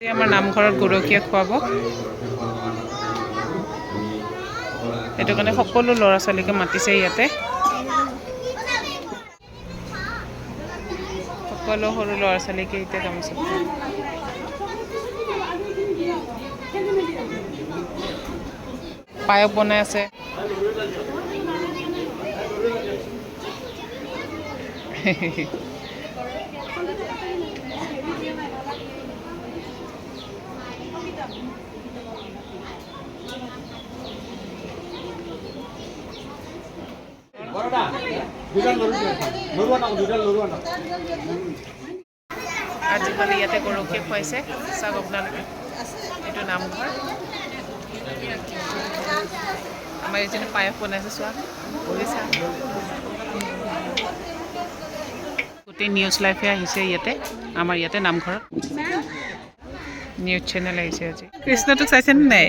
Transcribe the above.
আমাৰ নামঘৰত গৰখীয়া খুৱাব সেইটো কাৰণে সকলো ল'ৰা ছোৱালীকে মাতিছে ইয়াতে সকলো সৰু ল'ৰা ছোৱালীকে এতিয়া গামোচা পায়স বনাই আছে আজিকালি ইয়াতে গৰখীয়া খুৱাইছে চাওক আপোনালোকে এইটো নামঘৰ আমাৰ এইজনী পায়স বনাইছে চোৱা বুজিছা গোটেই নিউজ লাইফে আহিছে ইয়াতে আমাৰ ইয়াতে নামঘৰত নিউজ চেনেল আহিছে আজি কৃষ্ণটোক চাইছেনে নাই